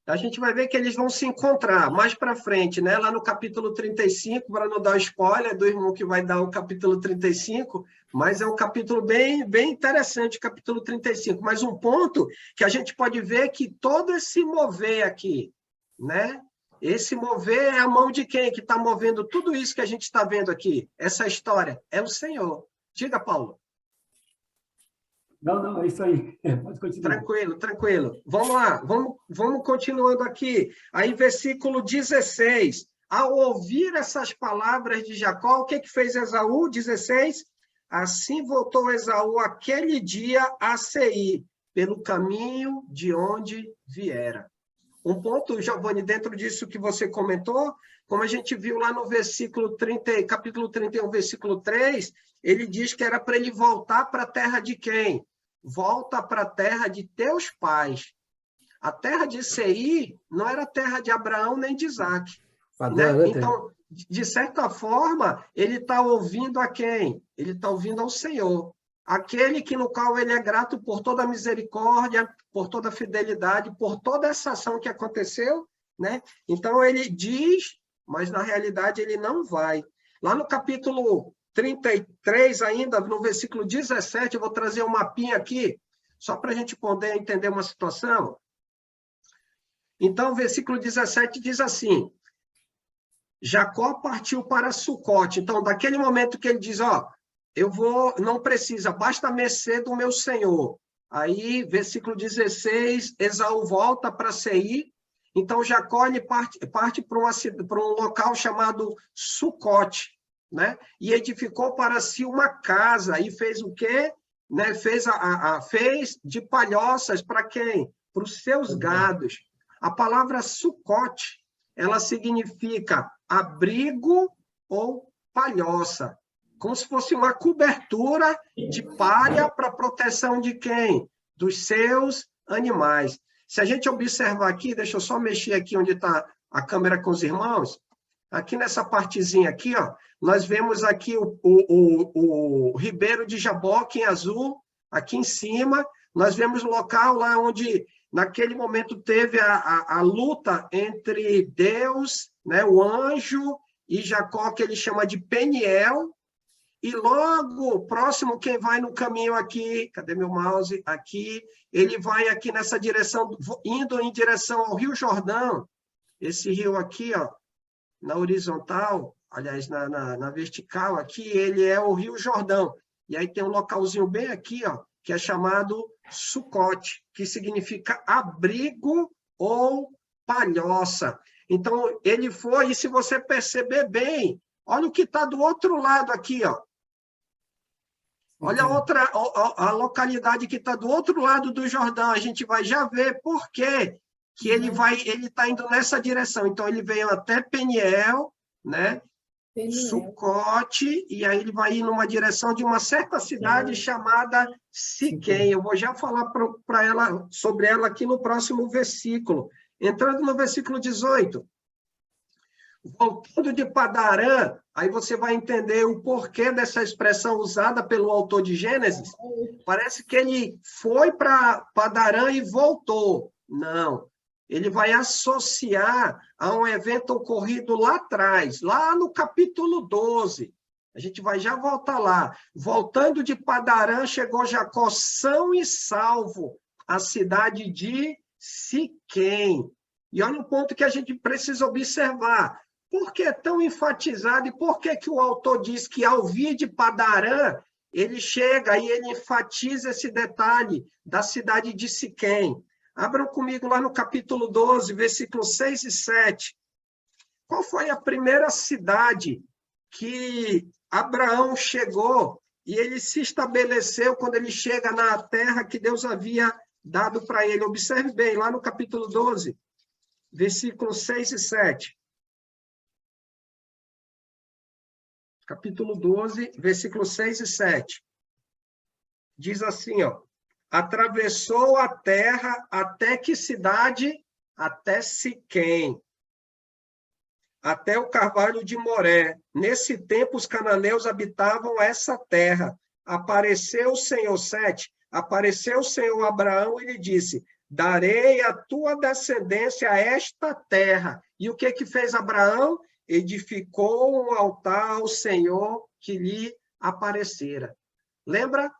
A gente vai ver que eles vão se encontrar mais para frente, né? Lá no capítulo 35, para não dar spoiler do irmão que vai dar o capítulo 35, mas é um capítulo bem interessante, o capítulo 35. Mas um ponto que a gente pode ver é que todo esse mover aqui, né? Esse mover é a mão de quem que está movendo tudo isso que a gente está vendo aqui? Essa história é o Senhor. Diga, Paulo.
Não, é isso aí. Pode continuar.
Tranquilo. Vamos lá, vamos continuando aqui. Aí, versículo 16. Ao ouvir essas palavras de Jacó, o que fez Esaú? 16. Assim voltou Esaú aquele dia a Seir, pelo caminho de onde viera. Um ponto, Giovanni, dentro disso que você comentou, como a gente viu lá no versículo 30, capítulo 31, versículo 3, ele diz que era para ele voltar para a terra de quem? Volta para a terra de teus pais. A terra de Seir não era a terra de Abraão nem de Isaac. Né? Então, de certa forma, ele está ouvindo a quem? Ele está ouvindo ao Senhor. Aquele que no qual ele é grato por toda a misericórdia, por toda a fidelidade, por toda essa ação que aconteceu. Né? Então, ele diz, mas na realidade ele não vai. Lá no capítulo 33 ainda, no versículo 17, eu vou trazer um mapinha aqui, só para a gente poder entender uma situação. Então, o versículo 17 diz assim, Jacó partiu para Sucote. Então, daquele momento que ele diz, não precisa, basta a mercê do meu senhor. Aí, versículo 16, Esaú volta para Seir, então Jacó ele parte para um local chamado Sucote, né? E edificou para si uma casa, e fez o quê? Né? Fez de palhoças para quem? Para os seus gados. A palavra Sucote, ela significa abrigo ou palhoça, como se fosse uma cobertura de palha para proteção de quem? Dos seus animais. Se a gente observar aqui, deixa eu só mexer aqui onde está a câmera com os irmãos, aqui nessa partezinha aqui, ó, nós vemos aqui o Ribeiro de Jaboque em azul, aqui em cima, nós vemos o local lá onde, naquele momento, teve a luta entre Deus, né, o anjo, e Jacó, que ele chama de Peniel, e logo próximo, quem vai no caminho aqui, cadê meu mouse? Aqui, ele vai aqui nessa direção, indo em direção ao Rio Jordão, esse rio aqui, ó, na horizontal, aliás, na vertical aqui, ele é o Rio Jordão. E aí tem um localzinho bem aqui, ó, que é chamado Sucote, que significa abrigo ou palhoça. Então, ele foi, e se você perceber bem, olha o que está do outro lado aqui, ó. Olha a localidade que está do outro lado do Jordão. A gente vai já ver por quê que ele está indo nessa direção. Então, ele veio até Peniel, né? Sucote, e aí ele vai ir numa direção de uma certa cidade chamada Siquém. Eu vou já falar sobre ela aqui no próximo versículo. Entrando no versículo 18. Voltando de Padarã, aí você vai entender o porquê dessa expressão usada pelo autor de Gênesis. Parece que ele foi para Padarã e voltou. Não. Ele vai associar a um evento ocorrido lá atrás, lá no capítulo 12. A gente vai já voltar lá. Voltando de Padarã, chegou Jacó são e salvo à cidade de Siquém. E olha um ponto que a gente precisa observar. Por que é tão enfatizado e por que o autor diz que ao vir de Padarã, ele chega e ele enfatiza esse detalhe da cidade de Siquém? Abram comigo lá no capítulo 12, versículos 6 e 7. Qual foi a primeira cidade que Abraão chegou e ele se estabeleceu quando ele chega na terra que Deus havia dado para ele? Observe bem, lá no capítulo 12, versículos 6 e 7. Capítulo 12, versículos 6 e 7. Diz assim, ó. Atravessou a terra até que cidade? Até Siquém. Até o carvalho de Moré. Nesse tempo, os cananeus habitavam essa terra. Apareceu o Senhor, 7. Apareceu o Senhor Abraão e lhe disse, darei a tua descendência a esta terra. E o que fez Abraão? Edificou um altar ao Senhor que lhe aparecera. Lembra?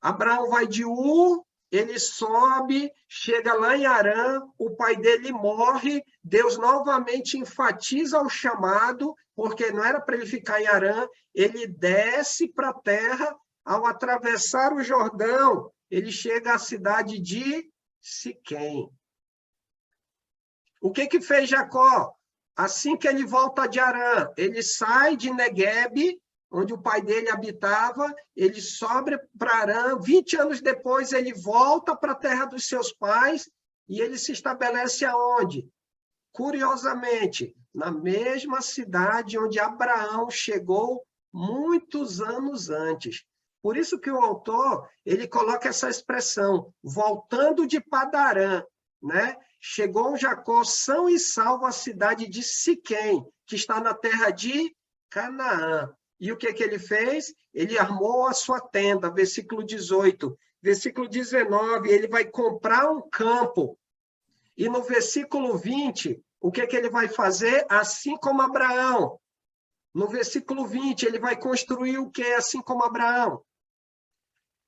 Abraão vai de Ur, ele sobe, chega lá em Harã, o pai dele morre, Deus novamente enfatiza o chamado, porque não era para ele ficar em Harã, ele desce para a terra, ao atravessar o Jordão, ele chega à cidade de Siquém. O que fez Jacó? Assim que ele volta de Harã, ele sai de Neguebe, onde o pai dele habitava, ele sobe para Harã, 20 anos depois ele volta para a terra dos seus pais, e ele se estabelece aonde? Curiosamente, na mesma cidade onde Abraão chegou muitos anos antes. Por isso que o autor, ele coloca essa expressão, voltando de Padarã, né? Chegou Jacó são e salvo à cidade de Siquém, que está na terra de Canaã. E o que ele fez? Ele armou a sua tenda, versículo 18. Versículo 19, ele vai comprar um campo. E no versículo 20, o que ele vai fazer? Assim como Abraão. No versículo 20, ele vai construir o que assim como Abraão?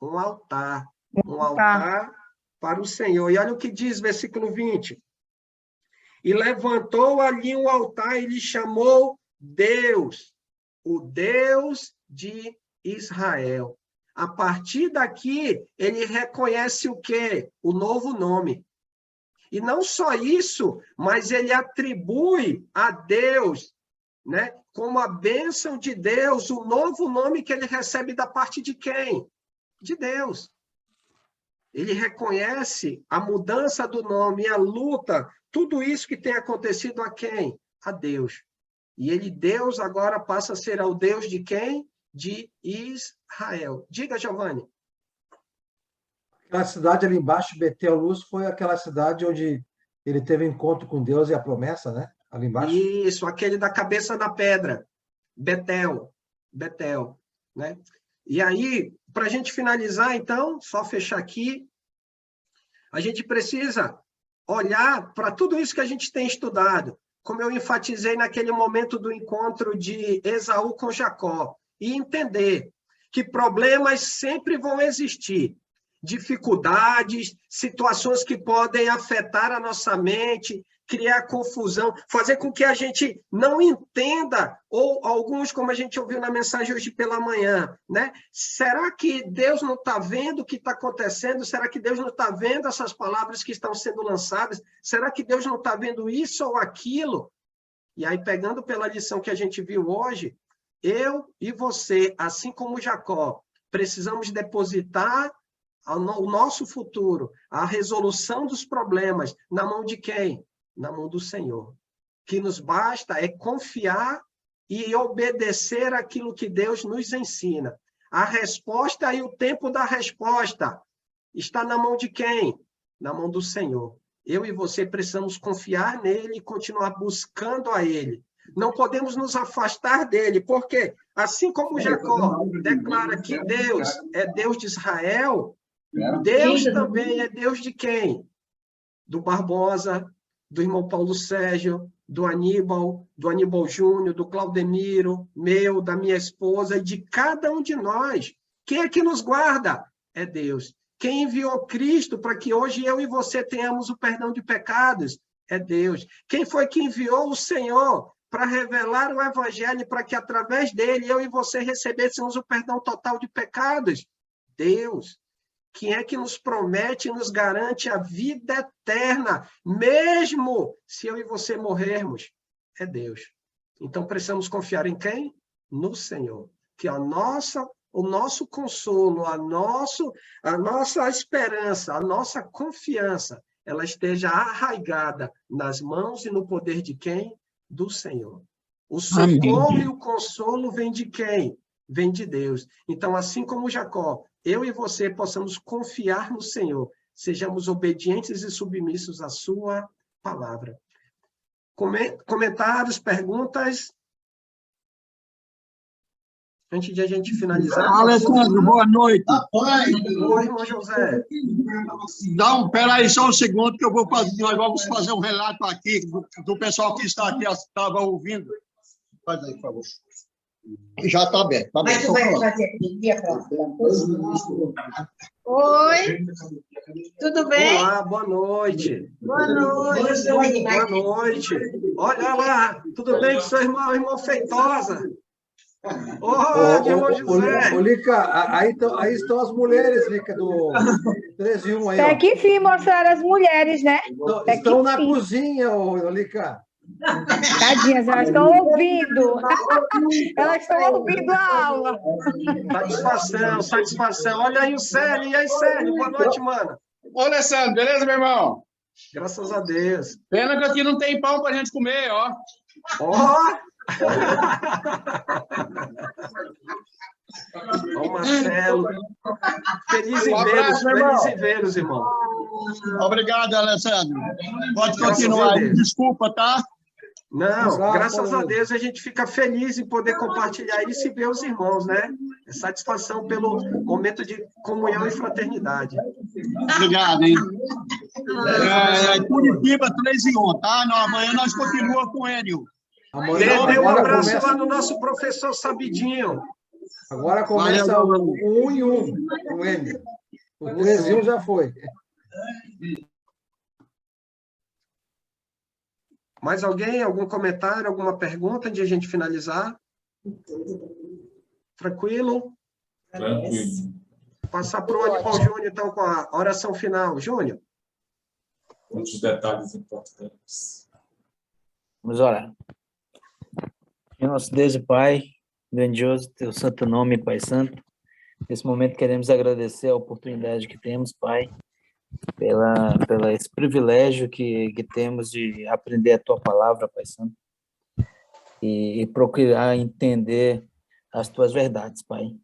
Um altar. Um altar para o Senhor. E olha o que diz, versículo 20. E levantou ali um altar e lhe chamou Deus, o Deus de Israel. A partir daqui, ele reconhece o quê? O novo nome. E não só isso, mas ele atribui a Deus, né, como a bênção de Deus, o novo nome que ele recebe da parte de quem? De Deus. Ele reconhece a mudança do nome, a luta, tudo isso que tem acontecido a quem? A Deus. E ele, Deus, agora passa a ser o Deus de quem? De Israel. Diga, Giovanni.
Aquela cidade ali embaixo, Betel Luz, foi aquela cidade onde ele teve encontro com Deus e a promessa, né? Ali embaixo.
Isso, aquele da cabeça na pedra. Betel, né? E aí, para a gente finalizar, então, só fechar aqui, a gente precisa olhar para tudo isso que a gente tem estudado, como eu enfatizei naquele momento do encontro de Esaú com Jacó, e entender que problemas sempre vão existir, dificuldades, situações que podem afetar a nossa mente, criar confusão, fazer com que a gente não entenda, ou alguns, como a gente ouviu na mensagem hoje pela manhã, né? Será que Deus não está vendo o que está acontecendo? Será que Deus não está vendo essas palavras que estão sendo lançadas? Será que Deus não está vendo isso ou aquilo? E aí, pegando pela lição que a gente viu hoje, eu e você, assim como Jacó, precisamos depositar o nosso futuro, a resolução dos problemas, na mão de quem? Na mão do Senhor. O que nos basta é confiar e obedecer aquilo que Deus nos ensina. A resposta e o tempo da resposta está na mão de quem? Na mão do Senhor. Eu e você precisamos confiar nele e continuar buscando a ele. Não podemos nos afastar dele, porque assim como Jacó declara que Deus é Deus de Israel, Deus também é Deus de quem? Do Barbosa, do irmão Paulo Sérgio, do Aníbal Júnior, do Claudemiro, meu, da minha esposa e de cada um de nós. Quem é que nos guarda? É Deus. Quem enviou Cristo para que hoje eu e você tenhamos o perdão de pecados? É Deus. Quem foi que enviou o Senhor para revelar o Evangelho, para que através dele eu e você recebêssemos o perdão total de pecados? Deus. Quem é que nos promete e nos garante a vida eterna, mesmo se eu e você morrermos? É Deus. Então, precisamos confiar em quem? No Senhor. Que o nosso consolo, a nossa esperança, a nossa confiança, ela esteja arraigada nas mãos e no poder de quem? Do Senhor. O socorro e o consolo vem de quem? Vem de Deus. Então, assim como Jacó, eu e você possamos confiar no Senhor, sejamos obedientes e submissos à sua palavra. Comentários, perguntas? Antes de a gente finalizar...
Alessandro, boa noite.
Oi, irmão José.
Peraí só um segundo que nós vamos fazer um relato aqui do pessoal que está aqui, estava ouvindo. Faz aí, por favor. Já está aberto. Tá bem.
Mas tu vai fazer aqui a próxima. Oi, tudo bem?
Olá, boa noite.
Boa noite.
Boa noite. Olha lá, tudo bem com seu irmão Feitosa? Irmão José.
Lica, aí estão as mulheres, Lica, do 13 e 1 aí.
Até que enfim mostraram as mulheres, né?
Estão na cozinha, Lica.
Tadinhas, elas estão ouvindo. Elas estão ouvindo a aula.
Satisfação. Olha aí o Célio. E aí, Célio? Boa noite, mano.
Ô, Alessandro, beleza, meu irmão?
Graças a Deus.
Pena que aqui não tem pão pra gente comer, ó.
Ó, Marcelo. Feliz em vê-los, irmão.
Obrigado, Alessandro. Pode continuar. Desculpa, tá?
Não, graças a Deus a gente fica feliz em poder compartilhar isso e ver os irmãos, né? É satisfação pelo momento de comunhão e fraternidade.
Obrigado, hein? Curitiba 3 e 1, tá? Amanhã nós continuamos com o Enio.
Dê um abraço lá no nosso professor Sabidinho.
Agora começa o 1 e 1 com o Enio. O 3 e 1 já foi.
Mais alguém? Algum comentário? Alguma pergunta antes de a gente finalizar? Tranquilo?
Tranquilo.
Passar para o Aníbal Júnior, então, com a oração final. Júnior.
Muitos detalhes importantes.
Vamos orar. Em nosso Deus e Pai, grandioso teu santo nome, Pai Santo. Nesse momento queremos agradecer a oportunidade que temos, Pai, pela esse privilégio que temos de aprender a tua palavra, Pai Santo, e procurar entender as tuas verdades, Pai.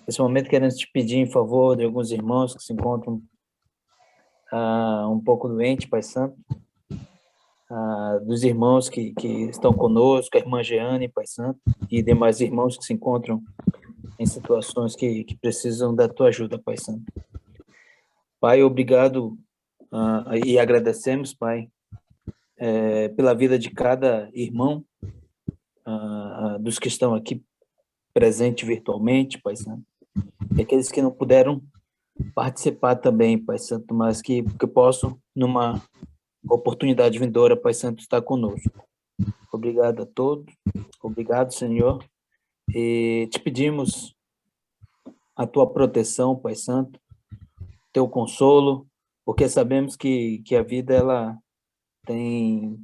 Nesse momento queremos te pedir em favor de alguns irmãos que se encontram um pouco doentes, Pai Santo, dos irmãos que estão conosco, a irmã Jeane, Pai Santo, e demais irmãos que se encontram em situações que precisam da tua ajuda, Pai Santo. Pai, obrigado e agradecemos, Pai, pela vida de cada irmão, dos que estão aqui presentes virtualmente, Pai Santo, e aqueles que não puderam participar também, Pai Santo, mas que possam, numa oportunidade vindoura, Pai Santo, estar conosco. Obrigado a todos, obrigado, Senhor, e te pedimos a tua proteção, Pai Santo, teu consolo, porque sabemos que a vida, ela tem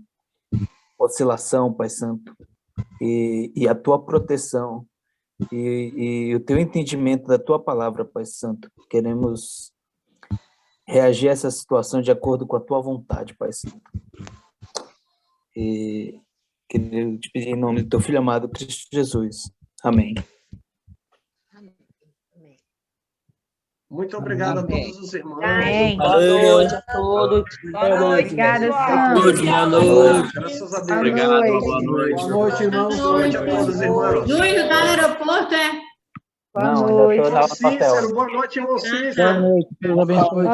oscilação, Pai Santo, e a tua proteção e o teu entendimento da tua palavra, Pai Santo. Queremos reagir a essa situação de acordo com a tua vontade, Pai Santo. E quero te pedir em nome do teu Filho amado, Cristo Jesus. Amém.
Muito obrigado a todos os irmãos.
Amém.
Boa noite a todos.
Boa noite. Obrigada, Sandro.
Boa noite.
Graças a Deus.
Obrigado.
Boa noite, irmãos.
Boa noite a todos, irmãos.
Júnior, tá no aeroporto, é?
Boa noite.
Cícero, boa noite, irmão Cícero.
Boa noite. Deus abençoe.